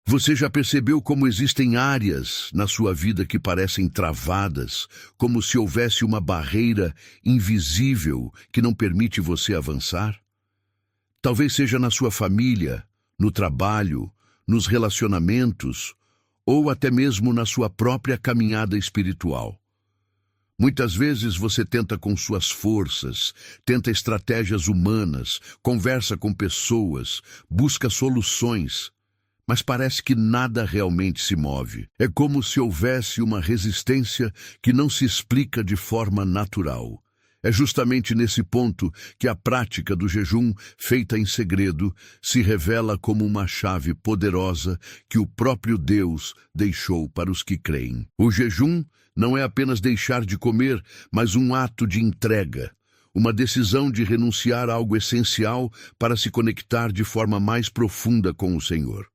Você já percebeu como existem áreas na sua vida que parecem travadas, como se houvesse uma barreira invisível que não permite você avançar? Talvez seja na sua família, no trabalho, nos relacionamentos, ou até mesmo na sua própria caminhada espiritual. Muitas vezes você tenta com suas forças, tenta estratégias humanas, conversa com pessoas, busca soluções, mas parece que nada realmente se move. É como se houvesse uma resistência que não se explica de forma natural. É justamente nesse ponto que a prática do jejum, feita em segredo, se revela como uma chave poderosa que o próprio Deus deixou para os que creem. O jejum não é apenas deixar de comer, mas um ato de entrega, uma decisão de renunciar a algo essencial para se conectar de forma mais profunda com o Senhor.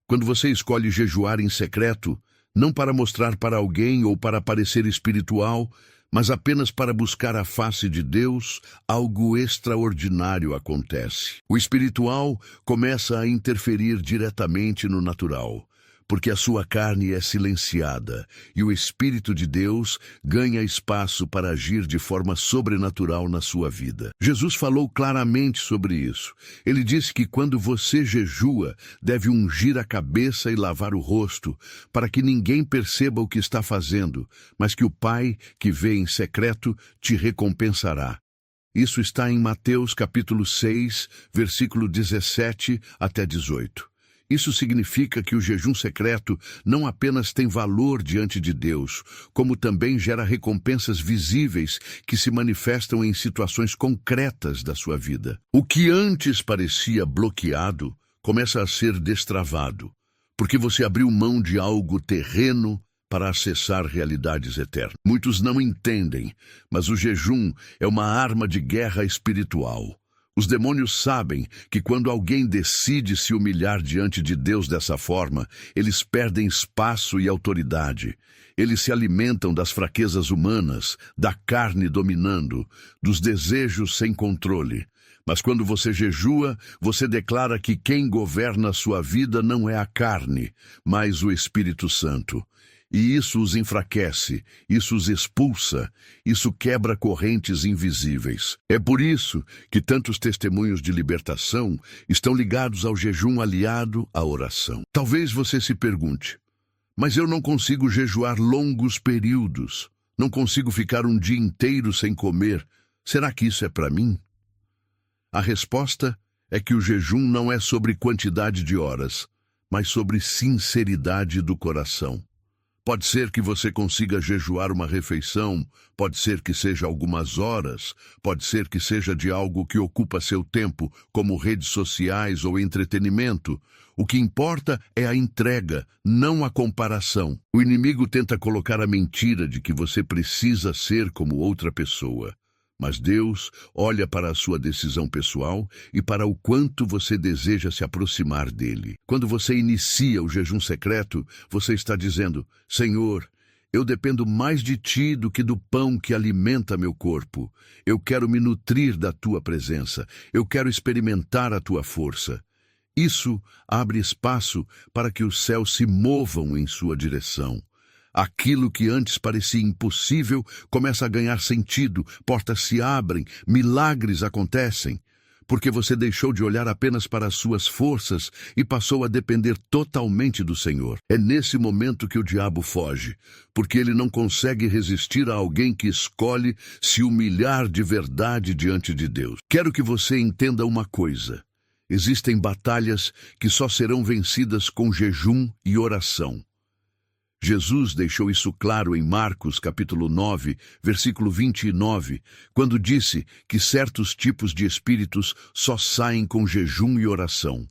Quando você escolhe jejuar em secreto, não para mostrar para alguém ou para parecer espiritual, mas apenas para buscar a face de Deus, algo extraordinário acontece. O espiritual começa a interferir diretamente no natural, porque a sua carne é silenciada, e o Espírito de Deus ganha espaço para agir de forma sobrenatural na sua vida. Jesus falou claramente sobre isso. Ele disse que quando você jejua, deve ungir a cabeça e lavar o rosto, para que ninguém perceba o que está fazendo, mas que o Pai, que vê em secreto, te recompensará. Isso está em Mateus capítulo 6, versículo 17 até 18. Isso significa que o jejum secreto não apenas tem valor diante de Deus, como também gera recompensas visíveis que se manifestam em situações concretas da sua vida. O que antes parecia bloqueado começa a ser destravado, porque você abriu mão de algo terreno para acessar realidades eternas. Muitos não entendem, mas o jejum é uma arma de guerra espiritual. Os demônios sabem que quando alguém decide se humilhar diante de Deus dessa forma, eles perdem espaço e autoridade. Eles se alimentam das fraquezas humanas, da carne dominando, dos desejos sem controle. Mas quando você jejua, você declara que quem governa a sua vida não é a carne, mas o Espírito Santo. E isso os enfraquece, isso os expulsa, isso quebra correntes invisíveis. É por isso que tantos testemunhos de libertação estão ligados ao jejum aliado à oração. Talvez você se pergunte, mas eu não consigo jejuar longos períodos, não consigo ficar um dia inteiro sem comer. Será que isso é para mim? A resposta é que o jejum não é sobre quantidade de horas, mas sobre sinceridade do coração. Pode ser que você consiga jejuar uma refeição, pode ser que seja algumas horas, pode ser que seja de algo que ocupa seu tempo, como redes sociais ou entretenimento. O que importa é a entrega, não a comparação. O inimigo tenta colocar a mentira de que você precisa ser como outra pessoa. Mas Deus olha para a sua decisão pessoal e para o quanto você deseja se aproximar dele. Quando você inicia o jejum secreto, você está dizendo, Senhor, eu dependo mais de Ti do que do pão que alimenta meu corpo. Eu quero me nutrir da Tua presença. Eu quero experimentar a Tua força. Isso abre espaço para que os céus se movam em sua direção. Aquilo que antes parecia impossível começa a ganhar sentido, portas se abrem, milagres acontecem, porque você deixou de olhar apenas para as suas forças e passou a depender totalmente do Senhor. É nesse momento que o diabo foge, porque ele não consegue resistir a alguém que escolhe se humilhar de verdade diante de Deus. Quero que você entenda uma coisa. Existem batalhas que só serão vencidas com jejum e oração. Jesus deixou isso claro em Marcos capítulo 9, versículo 29, quando disse que certos tipos de espíritos só saem com jejum e oração.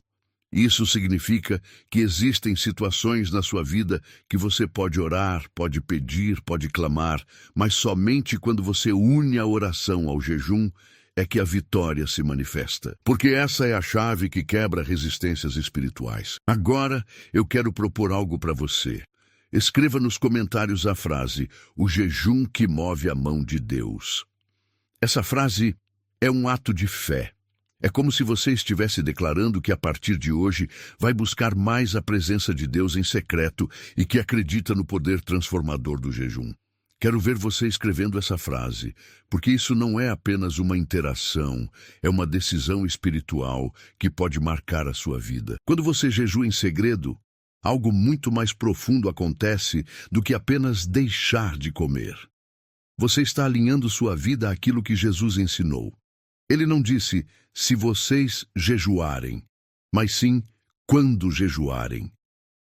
Isso significa que existem situações na sua vida que você pode orar, pode pedir, pode clamar, mas somente quando você une a oração ao jejum é que a vitória se manifesta. Porque essa é a chave que quebra resistências espirituais. Agora, eu quero propor algo para você. Escreva nos comentários a frase, o jejum que move a mão de Deus. Essa frase é um ato de fé. É como se você estivesse declarando que a partir de hoje vai buscar mais a presença de Deus em secreto e que acredita no poder transformador do jejum. Quero ver você escrevendo essa frase, porque isso não é apenas uma interação, é uma decisão espiritual que pode marcar a sua vida. Quando você jejua em segredo, algo muito mais profundo acontece do que apenas deixar de comer. Você está alinhando sua vida àquilo que Jesus ensinou. Ele não disse, se vocês jejuarem, mas sim, quando jejuarem.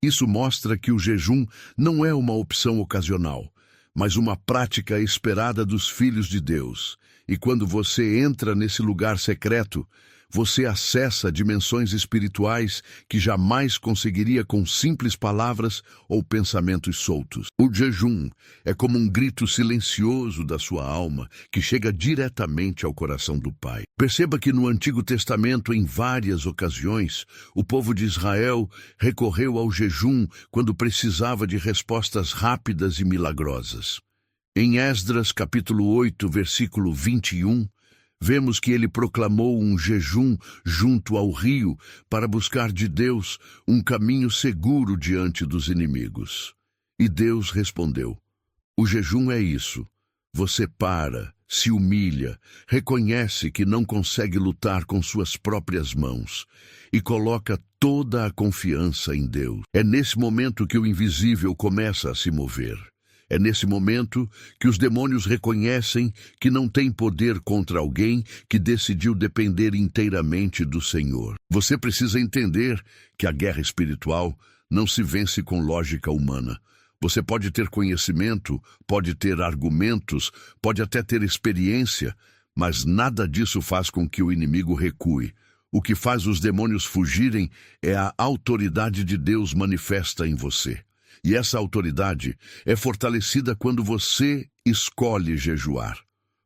Isso mostra que o jejum não é uma opção ocasional, mas uma prática esperada dos filhos de Deus. E quando você entra nesse lugar secreto, você acessa dimensões espirituais que jamais conseguiria com simples palavras ou pensamentos soltos. O jejum é como um grito silencioso da sua alma que chega diretamente ao coração do Pai. Perceba que no Antigo Testamento, em várias ocasiões, o povo de Israel recorreu ao jejum quando precisava de respostas rápidas e milagrosas. Em Esdras, capítulo 8, versículo 21, vemos que ele proclamou um jejum junto ao rio para buscar de Deus um caminho seguro diante dos inimigos. E Deus respondeu, o jejum é isso. Você para, se humilha, reconhece que não consegue lutar com suas próprias mãos e coloca toda a confiança em Deus. É nesse momento que o invisível começa a se mover. É nesse momento que os demônios reconhecem que não têm poder contra alguém que decidiu depender inteiramente do Senhor. Você precisa entender que a guerra espiritual não se vence com lógica humana. Você pode ter conhecimento, pode ter argumentos, pode até ter experiência, mas nada disso faz com que o inimigo recue. O que faz os demônios fugirem é a autoridade de Deus manifesta em você. E essa autoridade é fortalecida quando você escolhe jejuar,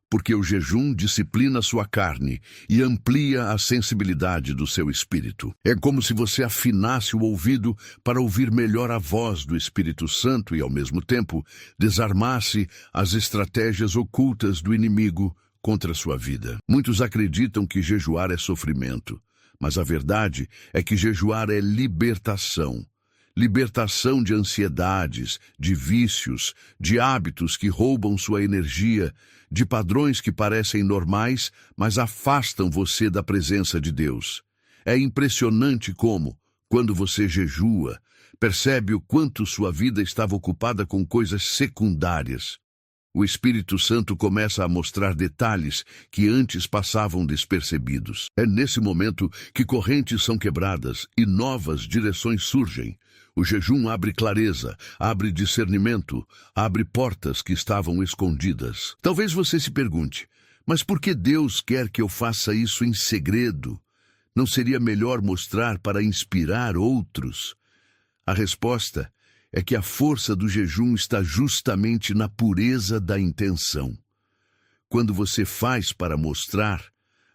porque o jejum disciplina sua carne e amplia a sensibilidade do seu espírito. É como se você afinasse o ouvido para ouvir melhor a voz do Espírito Santo e, ao mesmo tempo, desarmasse as estratégias ocultas do inimigo contra a sua vida. Muitos acreditam que jejuar é sofrimento, mas a verdade é que jejuar é libertação. Libertação de ansiedades, de vícios, de hábitos que roubam sua energia, de padrões que parecem normais, mas afastam você da presença de Deus. É impressionante como, quando você jejua, percebe o quanto sua vida estava ocupada com coisas secundárias. O Espírito Santo começa a mostrar detalhes que antes passavam despercebidos. É nesse momento que correntes são quebradas e novas direções surgem. O jejum abre clareza, abre discernimento, abre portas que estavam escondidas. Talvez você se pergunte, mas por que Deus quer que eu faça isso em segredo? Não seria melhor mostrar para inspirar outros? A resposta é que a força do jejum está justamente na pureza da intenção. Quando você faz para mostrar,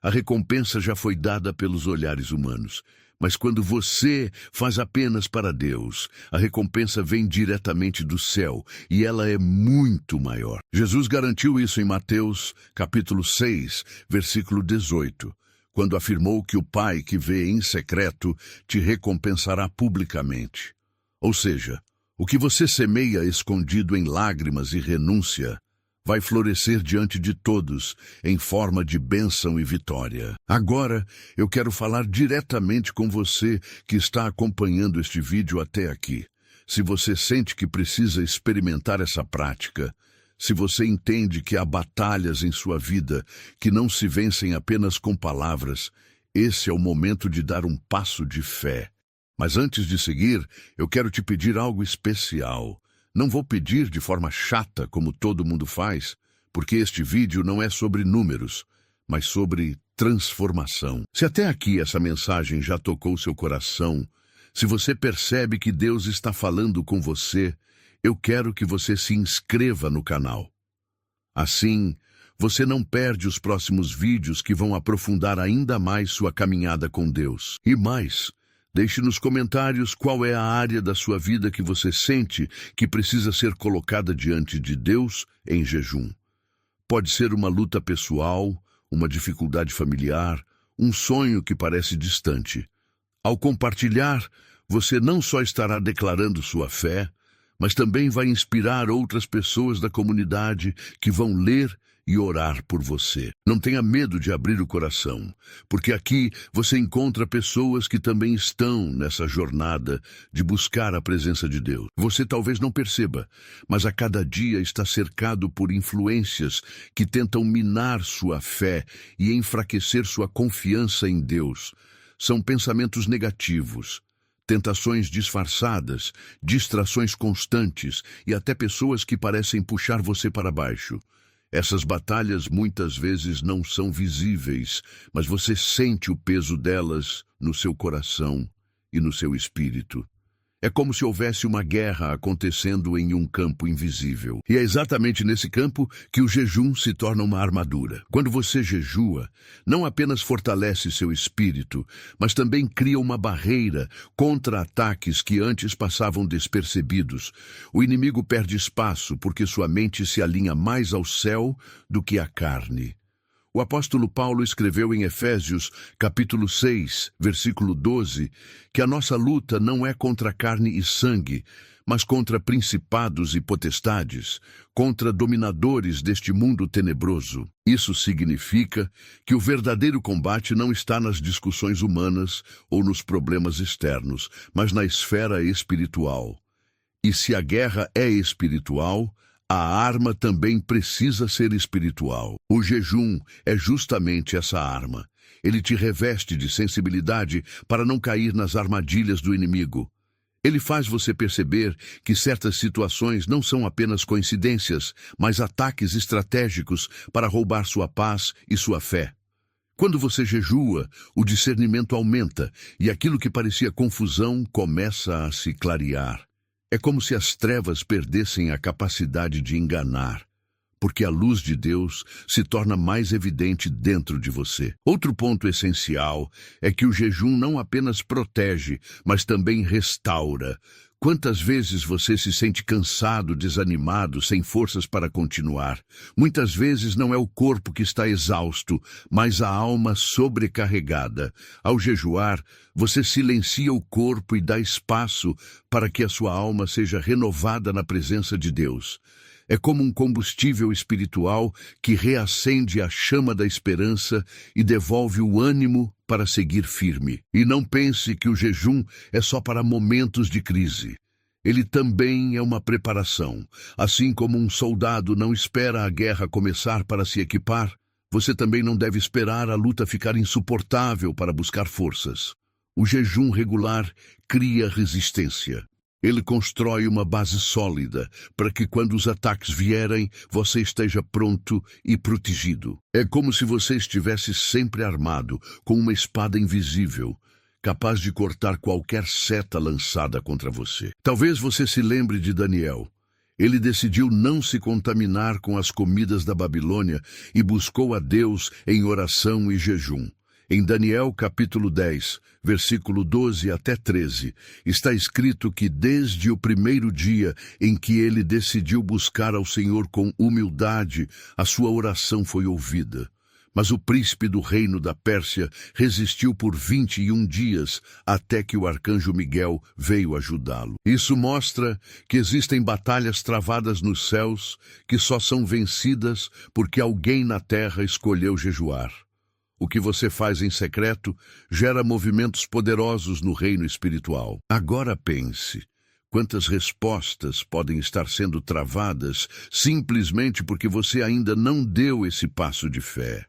a recompensa já foi dada pelos olhares humanos. Mas quando você faz apenas para Deus, a recompensa vem diretamente do céu e ela é muito maior. Jesus garantiu isso em Mateus, capítulo 6, versículo 18, quando afirmou que o Pai que vê em secreto te recompensará publicamente. Ou seja, o que você semeia escondido em lágrimas e renúncia vai florescer diante de todos, em forma de bênção e vitória. Agora, eu quero falar diretamente com você que está acompanhando este vídeo até aqui. Se você sente que precisa experimentar essa prática, se você entende que há batalhas em sua vida que não se vencem apenas com palavras, esse é o momento de dar um passo de fé. Mas antes de seguir, eu quero te pedir algo especial. Não vou pedir de forma chata, como todo mundo faz, porque este vídeo não é sobre números, mas sobre transformação. Se até aqui essa mensagem já tocou seu coração, se você percebe que Deus está falando com você, eu quero que você se inscreva no canal. Assim, você não perde os próximos vídeos que vão aprofundar ainda mais sua caminhada com Deus. E mais, deixe nos comentários qual é a área da sua vida que você sente que precisa ser colocada diante de Deus em jejum. Pode ser uma luta pessoal, uma dificuldade familiar, um sonho que parece distante. Ao compartilhar, você não só estará declarando sua fé, mas também vai inspirar outras pessoas da comunidade que vão ler e orar por você. Não tenha medo de abrir o coração, porque aqui você encontra pessoas que também estão nessa jornada de buscar a presença de Deus. Você talvez não perceba, mas a cada dia está cercado por influências que tentam minar sua fé e enfraquecer sua confiança em Deus. São pensamentos negativos, tentações disfarçadas, distrações constantes e até pessoas que parecem puxar você para baixo. Essas batalhas muitas vezes não são visíveis, mas você sente o peso delas no seu coração e no seu espírito. É como se houvesse uma guerra acontecendo em um campo invisível. E é exatamente nesse campo que o jejum se torna uma armadura. Quando você jejua, não apenas fortalece seu espírito, mas também cria uma barreira contra ataques que antes passavam despercebidos. O inimigo perde espaço porque sua mente se alinha mais ao céu do que à carne. O apóstolo Paulo escreveu em Efésios, capítulo 6, versículo 12, que a nossa luta não é contra carne e sangue, mas contra principados e potestades, contra dominadores deste mundo tenebroso. Isso significa que o verdadeiro combate não está nas discussões humanas ou nos problemas externos, mas na esfera espiritual. E se a guerra é espiritual, a arma também precisa ser espiritual. O jejum é justamente essa arma. Ele te reveste de sensibilidade para não cair nas armadilhas do inimigo. Ele faz você perceber que certas situações não são apenas coincidências, mas ataques estratégicos para roubar sua paz e sua fé. Quando você jejua, o discernimento aumenta e aquilo que parecia confusão começa a se clarear. É como se as trevas perdessem a capacidade de enganar, porque a luz de Deus se torna mais evidente dentro de você. Outro ponto essencial é que o jejum não apenas protege, mas também restaura. Quantas vezes você se sente cansado, desanimado, sem forças para continuar? Muitas vezes não é o corpo que está exausto, mas a alma sobrecarregada. Ao jejuar, você silencia o corpo e dá espaço para que a sua alma seja renovada na presença de Deus. É como um combustível espiritual que reacende a chama da esperança e devolve o ânimo para seguir firme. E não pense que o jejum é só para momentos de crise. Ele também é uma preparação. Assim como um soldado não espera a guerra começar para se equipar, você também não deve esperar a luta ficar insuportável para buscar forças. O jejum regular cria resistência. Ele constrói uma base sólida para que quando os ataques vierem, você esteja pronto e protegido. É como se você estivesse sempre armado, com uma espada invisível, capaz de cortar qualquer seta lançada contra você. Talvez você se lembre de Daniel. Ele decidiu não se contaminar com as comidas da Babilônia e buscou a Deus em oração e jejum. Em Daniel capítulo 10, versículo 12 até 13, está escrito que desde o primeiro dia em que ele decidiu buscar ao Senhor com humildade, a sua oração foi ouvida. Mas o príncipe do reino da Pérsia resistiu por 21 dias até que o arcanjo Miguel veio ajudá-lo. Isso mostra que existem batalhas travadas nos céus que só são vencidas porque alguém na terra escolheu jejuar. O que você faz em secreto gera movimentos poderosos no reino espiritual. Agora pense, quantas respostas podem estar sendo travadas simplesmente porque você ainda não deu esse passo de fé?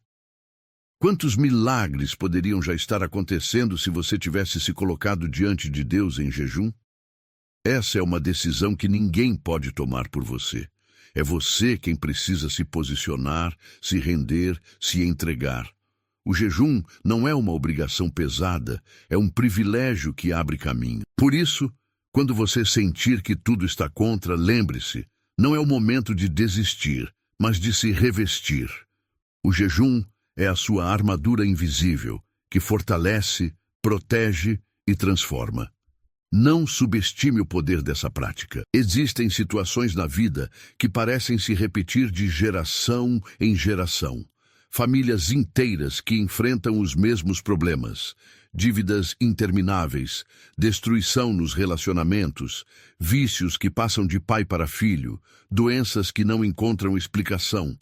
Quantos milagres poderiam já estar acontecendo se você tivesse se colocado diante de Deus em jejum? Essa é uma decisão que ninguém pode tomar por você. É você quem precisa se posicionar, se render, se entregar. O jejum não é uma obrigação pesada, é um privilégio que abre caminho. Por isso, quando você sentir que tudo está contra, lembre-se, não é o momento de desistir, mas de se revestir. O jejum é a sua armadura invisível, que fortalece, protege e transforma. Não subestime o poder dessa prática. Existem situações na vida que parecem se repetir de geração em geração. famílias inteiras que enfrentam os mesmos problemas, dívidas intermináveis, destruição nos relacionamentos, vícios que passam de pai para filho, doenças que não encontram explicação.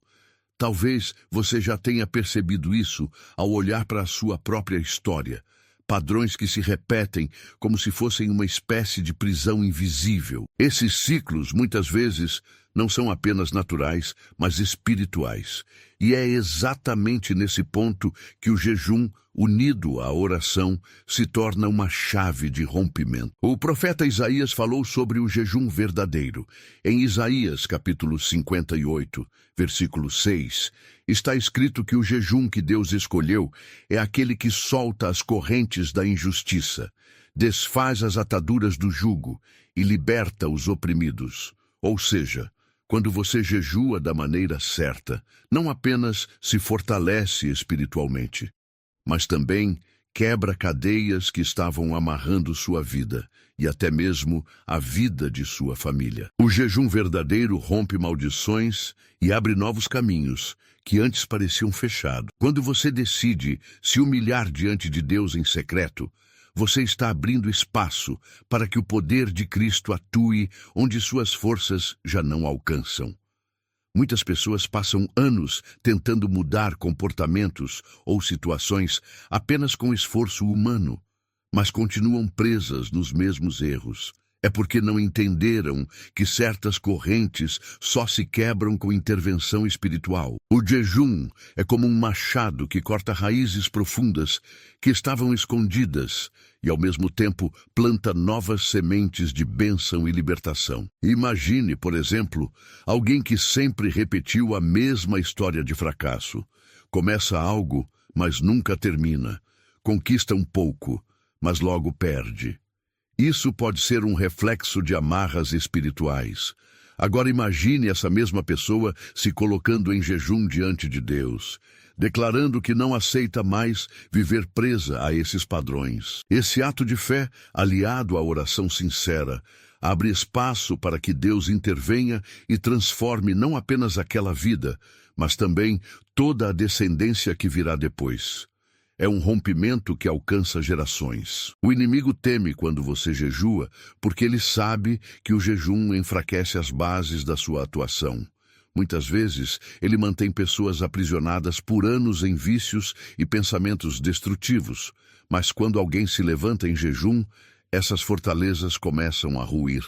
Talvez você já tenha percebido isso ao olhar para a sua própria história. Padrões que se repetem como se fossem uma espécie de prisão invisível. Esses ciclos, muitas vezes, não são apenas naturais, mas espirituais. E é exatamente nesse ponto que o jejum, unido à oração, se torna uma chave de rompimento. O profeta Isaías falou sobre o jejum verdadeiro. Em Isaías, capítulo 58, versículo 6, está escrito que o jejum que Deus escolheu é aquele que solta as correntes da injustiça, desfaz as ataduras do jugo e liberta os oprimidos. Ou seja, quando você jejua da maneira certa, não apenas se fortalece espiritualmente, mas também quebra cadeias que estavam amarrando sua vida e até mesmo a vida de sua família. O jejum verdadeiro rompe maldições e abre novos caminhos que antes pareciam fechados. Quando você decide se humilhar diante de Deus em secreto, você está abrindo espaço para que o poder de Cristo atue onde suas forças já não alcançam. Muitas pessoas passam anos tentando mudar comportamentos ou situações apenas com esforço humano, mas continuam presas nos mesmos erros. É porque não entenderam que certas correntes só se quebram com intervenção espiritual. O jejum é como um machado que corta raízes profundas que estavam escondidas e, ao mesmo tempo, planta novas sementes de bênção e libertação. Imagine, por exemplo, alguém que sempre repetiu a mesma história de fracasso. Começa algo, mas nunca termina. Conquista um pouco, mas logo perde. Isso pode ser um reflexo de amarras espirituais. Agora imagine essa mesma pessoa se colocando em jejum diante de Deus, declarando que não aceita mais viver presa a esses padrões. Esse ato de fé, aliado à oração sincera, abre espaço para que Deus intervenha e transforme não apenas aquela vida, mas também toda a descendência que virá depois. É um rompimento que alcança gerações. O inimigo teme quando você jejua, porque ele sabe que o jejum enfraquece as bases da sua atuação. Muitas vezes, ele mantém pessoas aprisionadas por anos em vícios e pensamentos destrutivos. Mas quando alguém se levanta em jejum, essas fortalezas começam a ruir.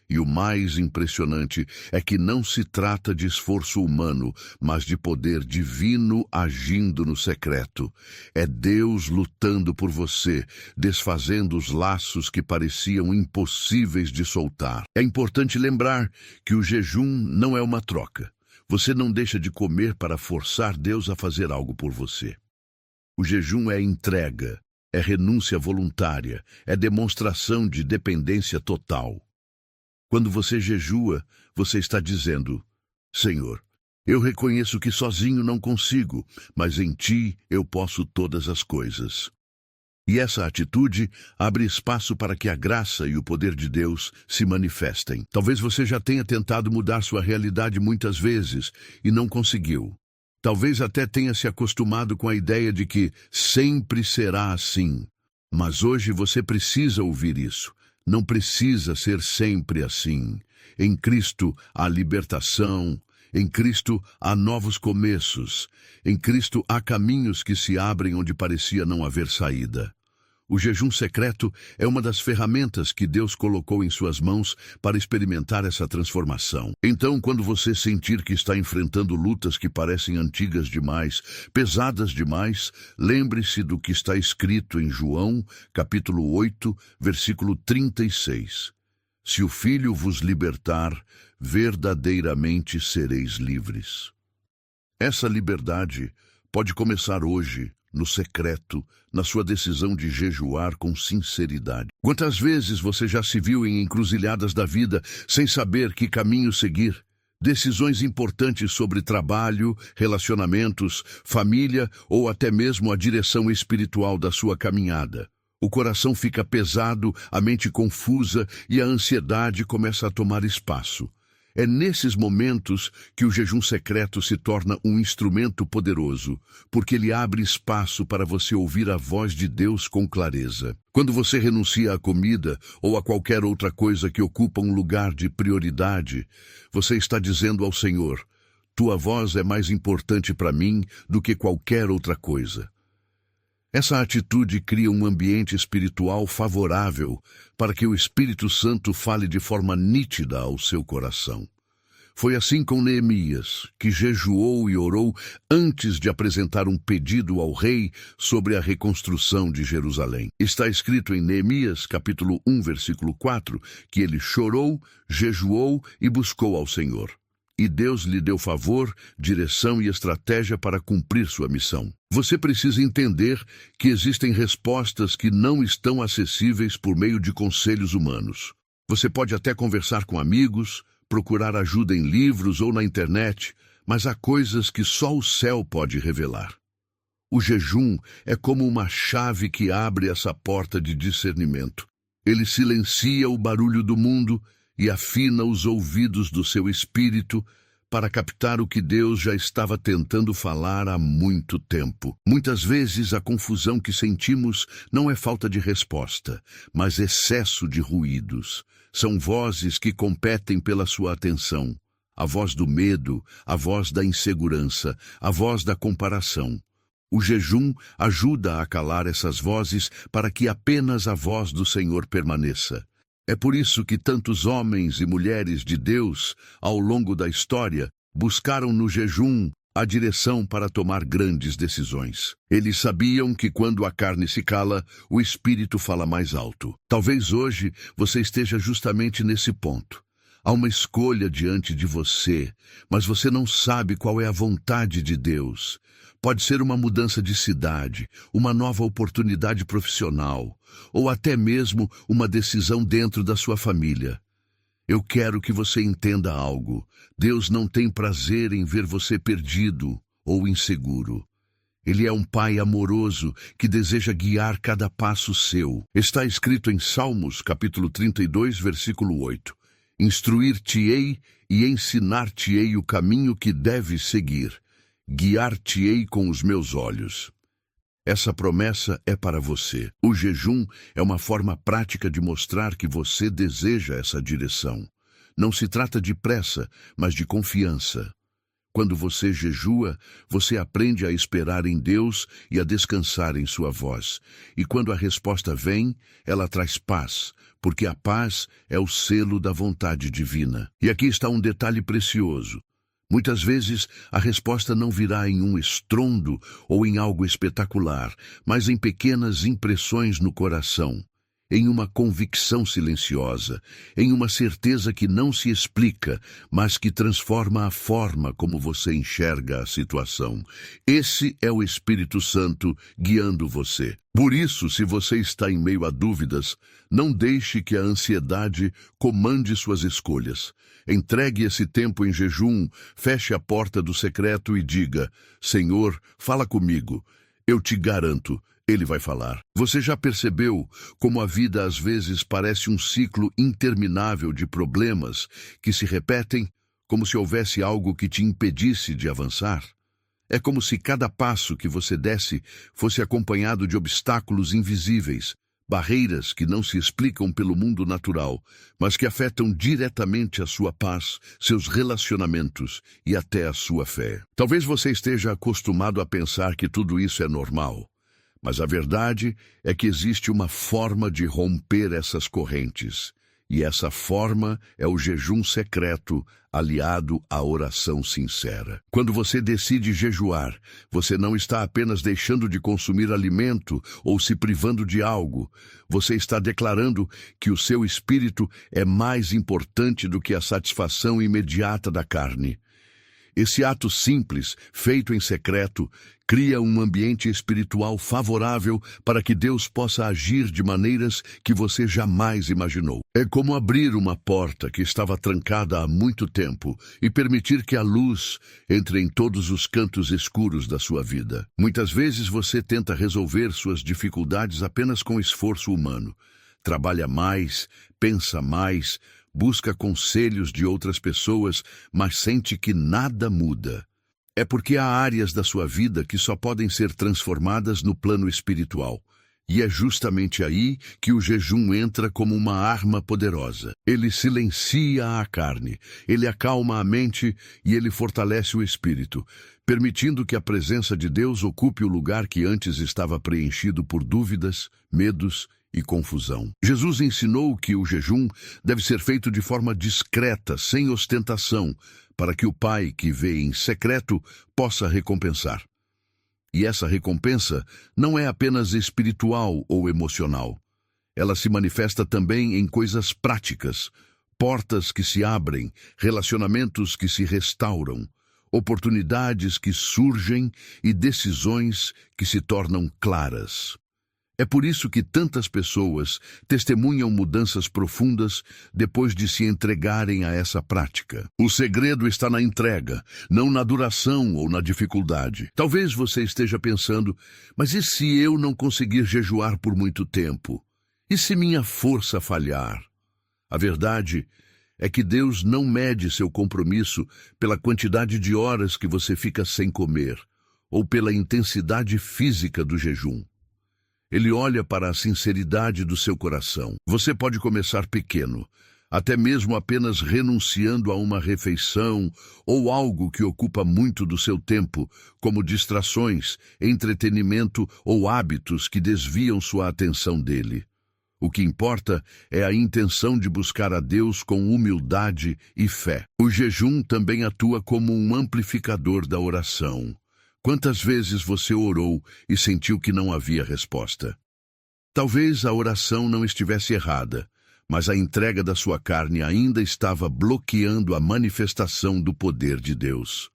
E o mais impressionante é que não se trata de esforço humano, mas de poder divino agindo no secreto. É Deus lutando por você, desfazendo os laços que pareciam impossíveis de soltar. É importante lembrar que o jejum não é uma troca. Você não deixa de comer para forçar Deus a fazer algo por você. O jejum é entrega, é renúncia voluntária, é demonstração de dependência total. Quando você jejua, você está dizendo: Senhor, eu reconheço que sozinho não consigo, mas em Ti eu posso todas as coisas. E essa atitude abre espaço para que a graça e o poder de Deus se manifestem. Talvez você já tenha tentado mudar sua realidade muitas vezes e não conseguiu. Talvez até tenha se acostumado com a ideia de que sempre será assim. Mas hoje você precisa ouvir isso. Não precisa ser sempre assim. Em Cristo há libertação, em Cristo há novos começos, em Cristo há caminhos que se abrem onde parecia não haver saída. O jejum secreto é uma das ferramentas que Deus colocou em suas mãos para experimentar essa transformação. Então, quando você sentir que está enfrentando lutas que parecem antigas demais, pesadas demais, lembre-se do que está escrito em João, capítulo 8, versículo 36. Se o Filho vos libertar, verdadeiramente sereis livres. Essa liberdade pode começar hoje, no secreto, na sua decisão de jejuar com sinceridade. Quantas vezes você já se viu em encruzilhadas da vida sem saber que caminho seguir? Decisões importantes sobre trabalho, relacionamentos, família ou até mesmo a direção espiritual da sua caminhada. O coração fica pesado, a mente confusa e a ansiedade começa a tomar espaço. É nesses momentos que o jejum secreto se torna um instrumento poderoso, porque ele abre espaço para você ouvir a voz de Deus com clareza. Quando você renuncia à comida ou a qualquer outra coisa que ocupa um lugar de prioridade, você está dizendo ao Senhor: tua voz é mais importante para mim do que qualquer outra coisa. Essa atitude cria um ambiente espiritual favorável para que o Espírito Santo fale de forma nítida ao seu coração. Foi assim com Neemias, que jejuou e orou antes de apresentar um pedido ao rei sobre a reconstrução de Jerusalém. Está escrito em Neemias, capítulo 1, versículo 4, que ele chorou, jejuou e buscou ao Senhor. E Deus lhe deu favor, direção e estratégia para cumprir sua missão. Você precisa entender que existem respostas que não estão acessíveis por meio de conselhos humanos. Você pode até conversar com amigos, procurar ajuda em livros ou na internet, mas há coisas que só o céu pode revelar. O jejum é como uma chave que abre essa porta de discernimento. Ele silencia o barulho do mundo e afina os ouvidos do seu espírito para captar o que Deus já estava tentando falar há muito tempo. Muitas vezes a confusão que sentimos não é falta de resposta, mas excesso de ruídos. São vozes que competem pela sua atenção. A voz do medo, a voz da insegurança, a voz da comparação. O jejum ajuda a calar essas vozes para que apenas a voz do Senhor permaneça. É por isso que tantos homens e mulheres de Deus, ao longo da história, buscaram no jejum a direção para tomar grandes decisões. Eles sabiam que quando a carne se cala, o espírito fala mais alto. Talvez hoje você esteja justamente nesse ponto. Há uma escolha diante de você, mas você não sabe qual é a vontade de Deus. Pode ser uma mudança de cidade, uma nova oportunidade profissional, ou até mesmo uma decisão dentro da sua família. Eu quero que você entenda algo. Deus não tem prazer em ver você perdido ou inseguro. Ele é um pai amoroso que deseja guiar cada passo seu. Está escrito em Salmos, capítulo 32, versículo 8. Instruir-te-ei e ensinar-te-ei o caminho que deves seguir. Guiar-te-ei com os meus olhos. Essa promessa é para você. O jejum é uma forma prática de mostrar que você deseja essa direção. Não se trata de pressa, mas de confiança. Quando você jejua, você aprende a esperar em Deus e a descansar em sua voz. E quando a resposta vem, ela traz paz, porque a paz é o selo da vontade divina. E aqui está um detalhe precioso. Muitas vezes, a resposta não virá em um estrondo ou em algo espetacular, mas em pequenas impressões no coração, em uma convicção silenciosa, em uma certeza que não se explica, mas que transforma a forma como você enxerga a situação. Esse é o Espírito Santo guiando você. Por isso, se você está em meio a dúvidas, não deixe que a ansiedade comande suas escolhas. Entregue esse tempo em jejum, feche a porta do secreto e diga: Senhor, fala comigo. Eu te garanto, Ele vai falar. Você já percebeu como a vida às vezes parece um ciclo interminável de problemas que se repetem, como se houvesse algo que te impedisse de avançar? É como se cada passo que você desse fosse acompanhado de obstáculos invisíveis, barreiras que não se explicam pelo mundo natural, mas que afetam diretamente a sua paz, seus relacionamentos e até a sua fé. Talvez você esteja acostumado a pensar que tudo isso é normal, mas a verdade é que existe uma forma de romper essas correntes. E essa forma é o jejum secreto aliado à oração sincera. Quando você decide jejuar, você não está apenas deixando de consumir alimento ou se privando de algo. Você está declarando que o seu espírito é mais importante do que a satisfação imediata da carne. Esse ato simples, feito em secreto, cria um ambiente espiritual favorável para que Deus possa agir de maneiras que você jamais imaginou. É como abrir uma porta que estava trancada há muito tempo e permitir que a luz entre em todos os cantos escuros da sua vida. Muitas vezes você tenta resolver suas dificuldades apenas com esforço humano. Trabalha mais, pensa mais, busca conselhos de outras pessoas, mas sente que nada muda. É porque há áreas da sua vida que só podem ser transformadas no plano espiritual. E é justamente aí que o jejum entra como uma arma poderosa. Ele silencia a carne, ele acalma a mente e ele fortalece o espírito, permitindo que a presença de Deus ocupe o lugar que antes estava preenchido por dúvidas, medos e confusão. Jesus ensinou que o jejum deve ser feito de forma discreta, sem ostentação, para que o Pai, que vê em secreto, possa recompensar. E essa recompensa não é apenas espiritual ou emocional. Ela se manifesta também em coisas práticas, portas que se abrem, relacionamentos que se restauram, oportunidades que surgem e decisões que se tornam claras. É por isso que tantas pessoas testemunham mudanças profundas depois de se entregarem a essa prática. O segredo está na entrega, não na duração ou na dificuldade. Talvez você esteja pensando, mas e se eu não conseguir jejuar por muito tempo? E se minha força falhar? A verdade é que Deus não mede seu compromisso pela quantidade de horas que você fica sem comer, ou pela intensidade física do jejum. Ele olha para a sinceridade do seu coração. Você pode começar pequeno, até mesmo apenas renunciando a uma refeição ou algo que ocupa muito do seu tempo, como distrações, entretenimento ou hábitos que desviam sua atenção dele. O que importa é a intenção de buscar a Deus com humildade e fé. O jejum também atua como um amplificador da oração. Quantas vezes você orou e sentiu que não havia resposta? Talvez a oração não estivesse errada, mas a entrega da sua carne ainda estava bloqueando a manifestação do poder de Deus.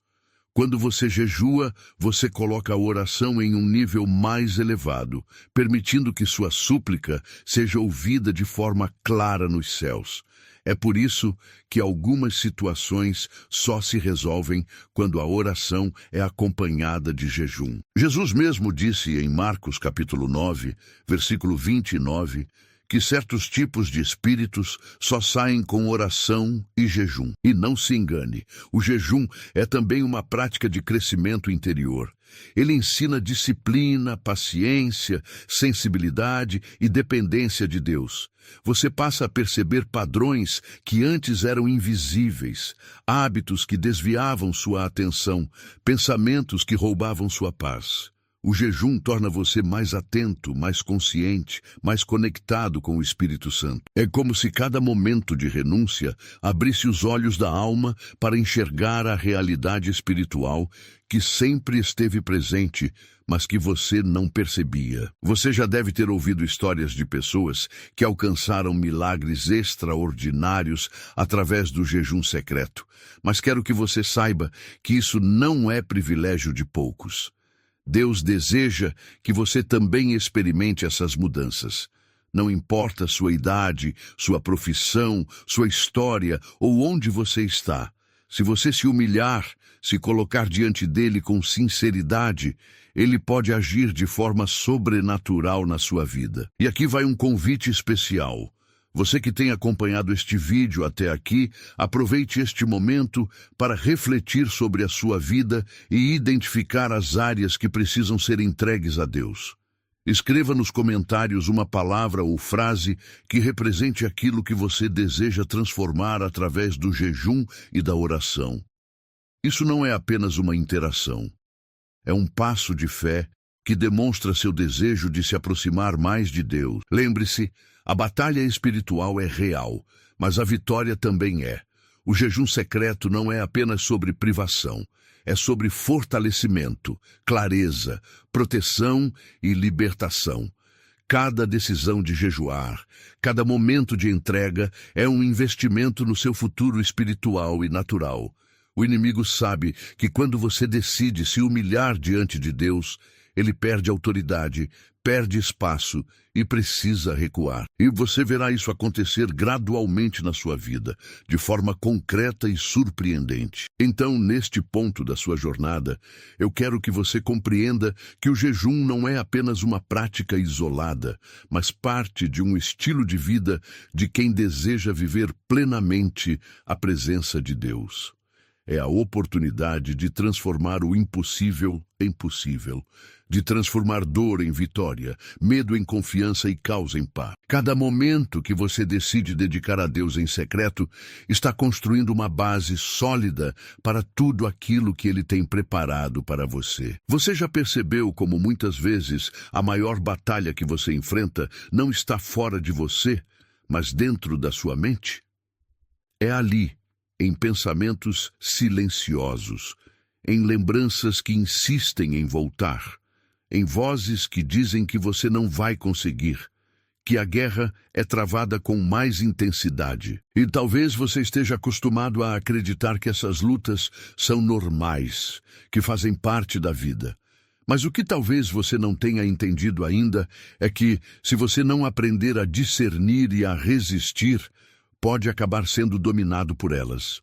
Quando você jejua, você coloca a oração em um nível mais elevado, permitindo que sua súplica seja ouvida de forma clara nos céus. É por isso que algumas situações só se resolvem quando a oração é acompanhada de jejum. Jesus mesmo disse em Marcos capítulo 9, versículo 29, que certos tipos de espíritos só saem com oração e jejum. E não se engane, o jejum é também uma prática de crescimento interior. Ele ensina disciplina, paciência, sensibilidade e dependência de Deus. Você passa a perceber padrões que antes eram invisíveis, hábitos que desviavam sua atenção, pensamentos que roubavam sua paz. O jejum torna você mais atento, mais consciente, mais conectado com o Espírito Santo. É como se cada momento de renúncia abrisse os olhos da alma para enxergar a realidade espiritual que sempre esteve presente, mas que você não percebia. Você já deve ter ouvido histórias de pessoas que alcançaram milagres extraordinários através do jejum secreto. Mas quero que você saiba que isso não é privilégio de poucos. Deus deseja que você também experimente essas mudanças. Não importa sua idade, sua profissão, sua história ou onde você está. Se você se humilhar, se colocar diante dele com sinceridade, ele pode agir de forma sobrenatural na sua vida. E aqui vai um convite especial. Você que tem acompanhado este vídeo até aqui, aproveite este momento para refletir sobre a sua vida e identificar as áreas que precisam ser entregues a Deus. Escreva nos comentários uma palavra ou frase que represente aquilo que você deseja transformar através do jejum e da oração. Isso não é apenas uma interação. É um passo de fé que demonstra seu desejo de se aproximar mais de Deus. Lembre-se, a batalha espiritual é real, mas a vitória também é. O jejum secreto não é apenas sobre privação, é sobre fortalecimento, clareza, proteção e libertação. Cada decisão de jejuar, cada momento de entrega é um investimento no seu futuro espiritual e natural. O inimigo sabe que quando você decide se humilhar diante de Deus, ele perde autoridade, perde espaço e precisa recuar. E você verá isso acontecer gradualmente na sua vida, de forma concreta e surpreendente. Então, neste ponto da sua jornada, eu quero que você compreenda que o jejum não é apenas uma prática isolada, mas parte de um estilo de vida de quem deseja viver plenamente a presença de Deus. É a oportunidade de transformar o impossível em possível, de transformar dor em vitória, medo em confiança e caos em paz. Cada momento que você decide dedicar a Deus em secreto está construindo uma base sólida para tudo aquilo que Ele tem preparado para você. Você já percebeu como muitas vezes a maior batalha que você enfrenta não está fora de você, mas dentro da sua mente? É ali, em pensamentos silenciosos, em lembranças que insistem em voltar, em vozes que dizem que você não vai conseguir, que a guerra é travada com mais intensidade. E talvez você esteja acostumado a acreditar que essas lutas são normais, que fazem parte da vida. Mas o que talvez você não tenha entendido ainda é que, se você não aprender a discernir e a resistir, pode acabar sendo dominado por elas.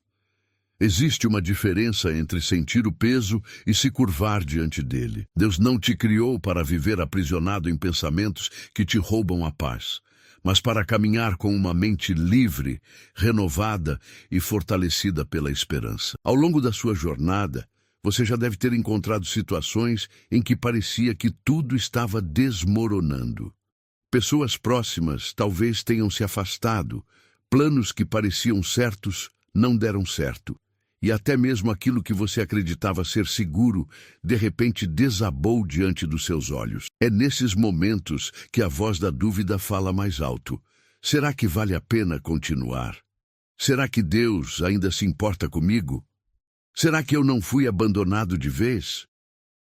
Existe uma diferença entre sentir o peso e se curvar diante dele. Deus não te criou para viver aprisionado em pensamentos que te roubam a paz, mas para caminhar com uma mente livre, renovada e fortalecida pela esperança. Ao longo da sua jornada, você já deve ter encontrado situações em que parecia que tudo estava desmoronando. Pessoas próximas talvez tenham se afastado, planos que pareciam certos não deram certo, e até mesmo aquilo que você acreditava ser seguro, de repente desabou diante dos seus olhos. É nesses momentos que a voz da dúvida fala mais alto. Será que vale a pena continuar? Será que Deus ainda se importa comigo? Será que eu não fui abandonado de vez?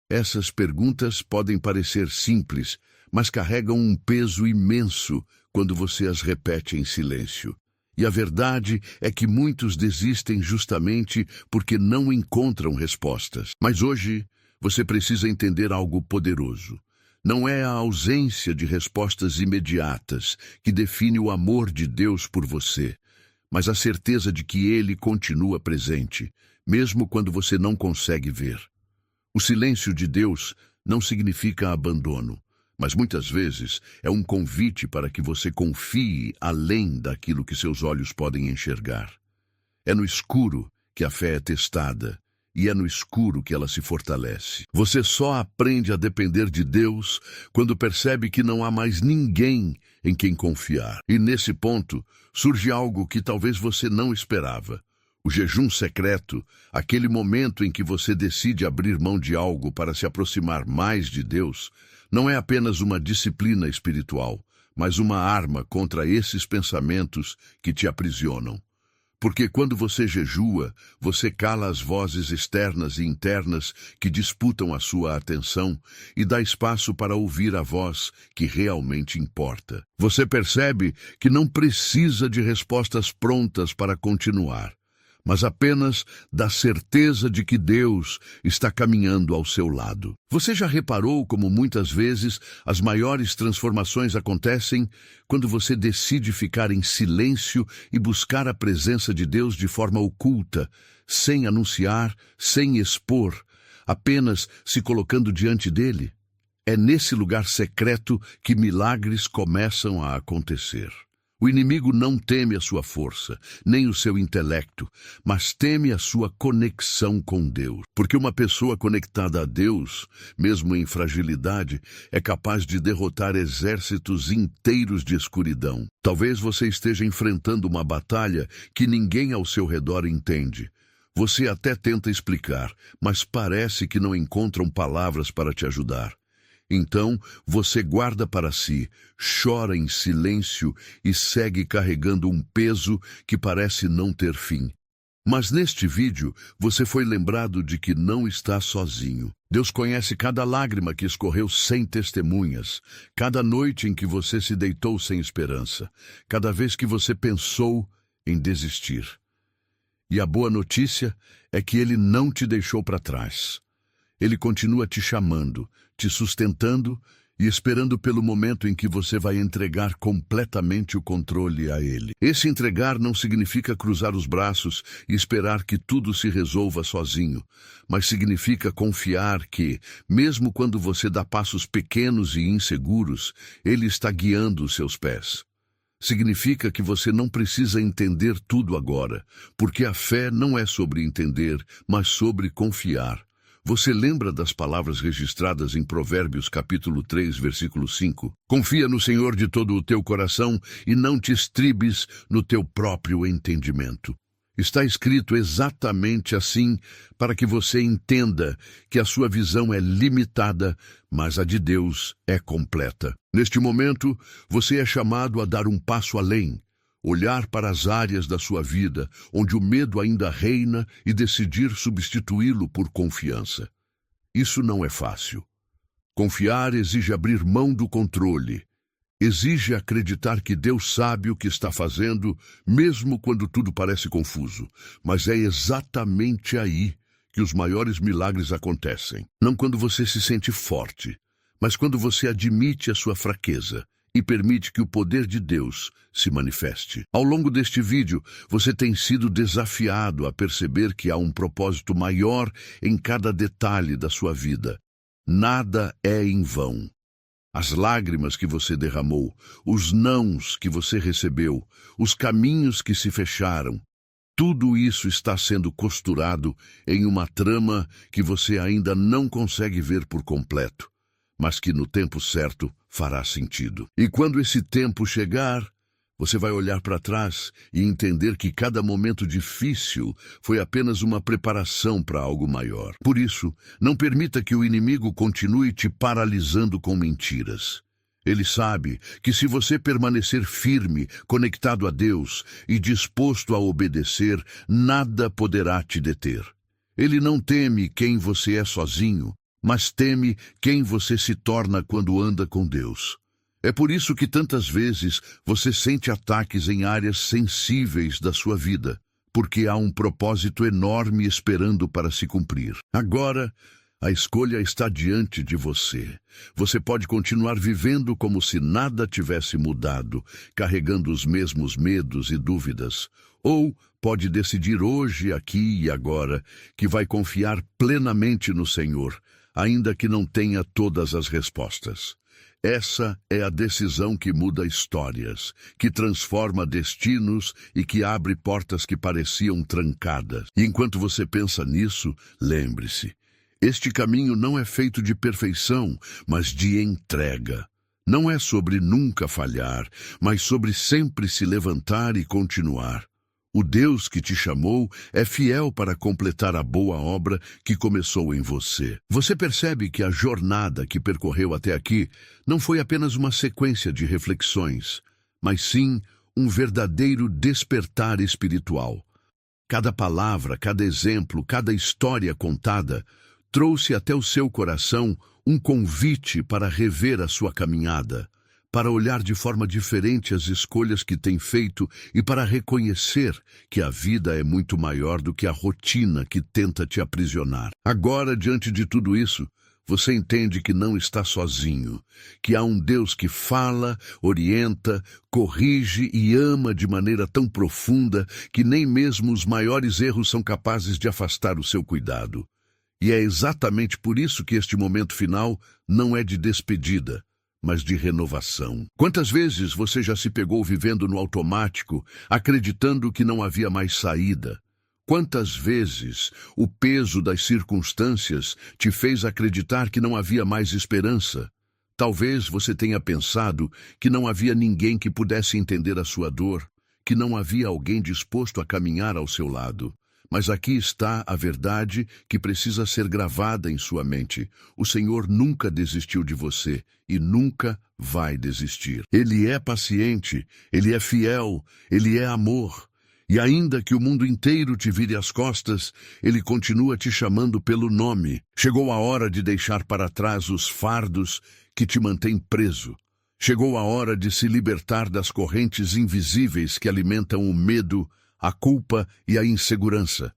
Essas perguntas podem parecer simples, mas carregam um peso imenso quando você as repete em silêncio. E a verdade é que muitos desistem justamente porque não encontram respostas. Mas hoje, você precisa entender algo poderoso. Não é a ausência de respostas imediatas que define o amor de Deus por você, mas a certeza de que Ele continua presente, mesmo quando você não consegue ver. O silêncio de Deus não significa abandono, mas muitas vezes é um convite para que você confie além daquilo que seus olhos podem enxergar. É no escuro que a fé é testada, e é no escuro que ela se fortalece. Você só aprende a depender de Deus quando percebe que não há mais ninguém em quem confiar. E nesse ponto surge algo que talvez você não esperava. O jejum secreto, aquele momento em que você decide abrir mão de algo para se aproximar mais de Deus, não é apenas uma disciplina espiritual, mas uma arma contra esses pensamentos que te aprisionam. Porque quando você jejua, você cala as vozes externas e internas que disputam a sua atenção e dá espaço para ouvir a voz que realmente importa. Você percebe que não precisa de respostas prontas para continuar, mas apenas da certeza de que Deus está caminhando ao seu lado. Você já reparou como muitas vezes as maiores transformações acontecem quando você decide ficar em silêncio e buscar a presença de Deus de forma oculta, sem anunciar, sem expor, apenas se colocando diante dele? É nesse lugar secreto que milagres começam a acontecer. O inimigo não teme a sua força, nem o seu intelecto, mas teme a sua conexão com Deus. Porque uma pessoa conectada a Deus, mesmo em fragilidade, é capaz de derrotar exércitos inteiros de escuridão. Talvez você esteja enfrentando uma batalha que ninguém ao seu redor entende. Você até tenta explicar, mas parece que não encontram palavras para te ajudar. Então, você guarda para si, chora em silêncio e segue carregando um peso que parece não ter fim. Mas neste vídeo, você foi lembrado de que não está sozinho. Deus conhece cada lágrima que escorreu sem testemunhas, cada noite em que você se deitou sem esperança, cada vez que você pensou em desistir. E a boa notícia é que Ele não te deixou para trás. Ele continua te chamando, te sustentando e esperando pelo momento em que você vai entregar completamente o controle a Ele. Esse entregar não significa cruzar os braços e esperar que tudo se resolva sozinho, mas significa confiar que, mesmo quando você dá passos pequenos e inseguros, Ele está guiando os seus pés. Significa que você não precisa entender tudo agora, porque a fé não é sobre entender, mas sobre confiar. Você lembra das palavras registradas em Provérbios capítulo 3, versículo 5? Confia no Senhor de todo o teu coração e não te estribes no teu próprio entendimento. Está escrito exatamente assim para que você entenda que a sua visão é limitada, mas a de Deus é completa. Neste momento, você é chamado a dar um passo além. Olhar para as áreas da sua vida onde o medo ainda reina e decidir substituí-lo por confiança. Isso não é fácil. Confiar exige abrir mão do controle. Exige acreditar que Deus sabe o que está fazendo, mesmo quando tudo parece confuso. Mas é exatamente aí que os maiores milagres acontecem. Não quando você se sente forte, mas quando você admite a sua fraqueza e permite que o poder de Deus se manifeste. Ao longo deste vídeo, você tem sido desafiado a perceber que há um propósito maior em cada detalhe da sua vida. Nada é em vão. As lágrimas que você derramou, os nãos que você recebeu, os caminhos que se fecharam, tudo isso está sendo costurado em uma trama que você ainda não consegue ver por completo, mas que no tempo certo fará sentido. E quando esse tempo chegar, você vai olhar para trás e entender que cada momento difícil foi apenas uma preparação para algo maior. Por isso, não permita que o inimigo continue te paralisando com mentiras. Ele sabe que se você permanecer firme, conectado a Deus e disposto a obedecer, nada poderá te deter. Ele não teme quem você é sozinho, mas teme quem você se torna quando anda com Deus. É por isso que tantas vezes você sente ataques em áreas sensíveis da sua vida, porque há um propósito enorme esperando para se cumprir. Agora, a escolha está diante de você. Você pode continuar vivendo como se nada tivesse mudado, carregando os mesmos medos e dúvidas, ou pode decidir hoje, aqui e agora, que vai confiar plenamente no Senhor, ainda que não tenha todas as respostas. Essa é a decisão que muda histórias, que transforma destinos e que abre portas que pareciam trancadas. E enquanto você pensa nisso, lembre-se, este caminho não é feito de perfeição, mas de entrega. Não é sobre nunca falhar, mas sobre sempre se levantar e continuar. O Deus que te chamou é fiel para completar a boa obra que começou em você. Você percebe que a jornada que percorreu até aqui não foi apenas uma sequência de reflexões, mas sim um verdadeiro despertar espiritual. Cada palavra, cada exemplo, cada história contada trouxe até o seu coração um convite para rever a sua caminhada, para olhar de forma diferente as escolhas que tem feito e para reconhecer que a vida é muito maior do que a rotina que tenta te aprisionar. Agora, diante de tudo isso, você entende que não está sozinho, que há um Deus que fala, orienta, corrige e ama de maneira tão profunda que nem mesmo os maiores erros são capazes de afastar o seu cuidado. E é exatamente por isso que este momento final não é de despedida, mas de renovação. Quantas vezes você já se pegou vivendo no automático, acreditando que não havia mais saída? Quantas vezes o peso das circunstâncias te fez acreditar que não havia mais esperança? Talvez você tenha pensado que não havia ninguém que pudesse entender a sua dor, que não havia alguém disposto a caminhar ao seu lado. Mas aqui está a verdade que precisa ser gravada em sua mente. O Senhor nunca desistiu de você e nunca vai desistir. Ele é paciente, Ele é fiel, Ele é amor. E ainda que o mundo inteiro te vire as costas, Ele continua te chamando pelo nome. Chegou a hora de deixar para trás os fardos que te mantêm preso. Chegou a hora de se libertar das correntes invisíveis que alimentam o medo, a culpa e a insegurança.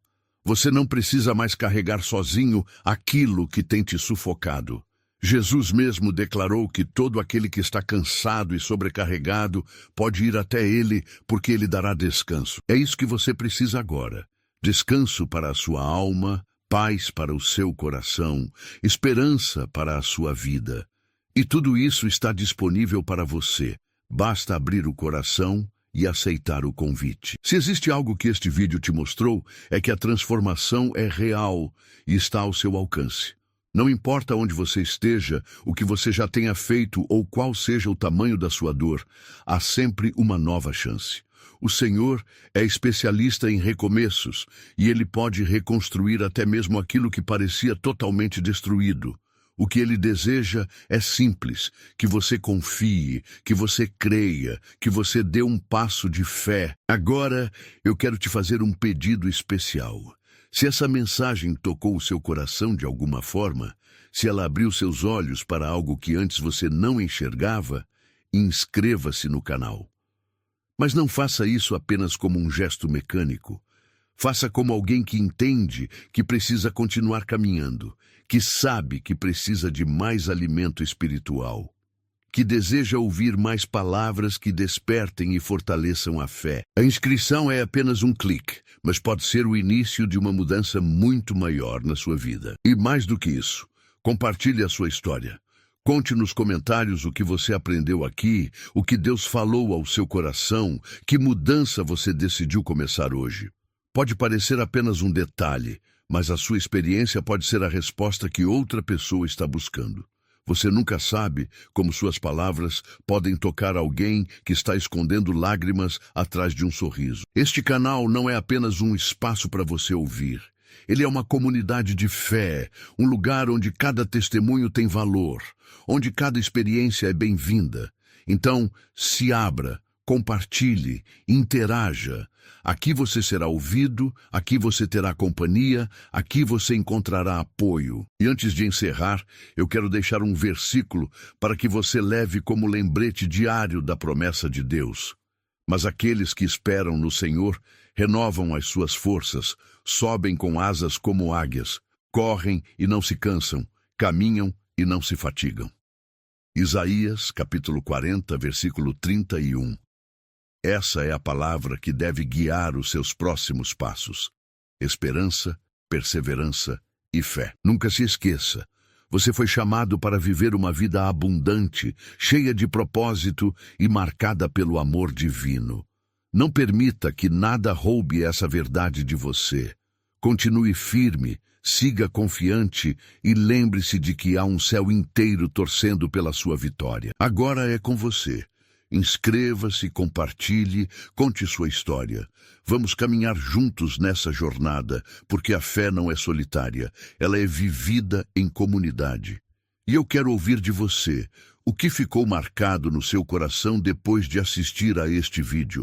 Você não precisa mais carregar sozinho aquilo que tem te sufocado. Jesus mesmo declarou que todo aquele que está cansado e sobrecarregado pode ir até Ele, porque Ele dará descanso. É isso que você precisa agora. Descanso para a sua alma, paz para o seu coração, esperança para a sua vida. E tudo isso está disponível para você. Basta abrir o coração e aceitar o convite. Se existe algo que este vídeo te mostrou, é que a transformação é real e está ao seu alcance. Não importa onde você esteja, o que você já tenha feito ou qual seja o tamanho da sua dor, há sempre uma nova chance. O Senhor é especialista em recomeços e Ele pode reconstruir até mesmo aquilo que parecia totalmente destruído. O que Ele deseja é simples, que você confie, que você creia, que você dê um passo de fé. Agora, eu quero te fazer um pedido especial. Se essa mensagem tocou o seu coração de alguma forma, se ela abriu seus olhos para algo que antes você não enxergava, inscreva-se no canal. Mas não faça isso apenas como um gesto mecânico. Faça como alguém que entende que precisa continuar caminhando, que sabe que precisa de mais alimento espiritual, que deseja ouvir mais palavras que despertem e fortaleçam a fé. A inscrição é apenas um clique, mas pode ser o início de uma mudança muito maior na sua vida. E mais do que isso, compartilhe a sua história. Conte nos comentários o que você aprendeu aqui, o que Deus falou ao seu coração, que mudança você decidiu começar hoje. Pode parecer apenas um detalhe, mas a sua experiência pode ser a resposta que outra pessoa está buscando. Você nunca sabe como suas palavras podem tocar alguém que está escondendo lágrimas atrás de um sorriso. Este canal não é apenas um espaço para você ouvir. Ele é uma comunidade de fé, um lugar onde cada testemunho tem valor, onde cada experiência é bem-vinda. Então, se abra, compartilhe, interaja. Aqui você será ouvido, aqui você terá companhia, aqui você encontrará apoio. E antes de encerrar, eu quero deixar um versículo para que você leve como lembrete diário da promessa de Deus. Mas aqueles que esperam no Senhor renovam as suas forças, sobem com asas como águias, correm e não se cansam, caminham e não se fatigam. Isaías, capítulo 40, versículo 31. Essa é a palavra que deve guiar os seus próximos passos. Esperança, perseverança e fé. Nunca se esqueça, você foi chamado para viver uma vida abundante, cheia de propósito e marcada pelo amor divino. Não permita que nada roube essa verdade de você. Continue firme, siga confiante e lembre-se de que há um céu inteiro torcendo pela sua vitória. Agora é com você. Inscreva-se, compartilhe, conte sua história. Vamos caminhar juntos nessa jornada, porque a fé não é solitária, ela é vivida em comunidade. E eu quero ouvir de você, o que ficou marcado no seu coração depois de assistir a este vídeo?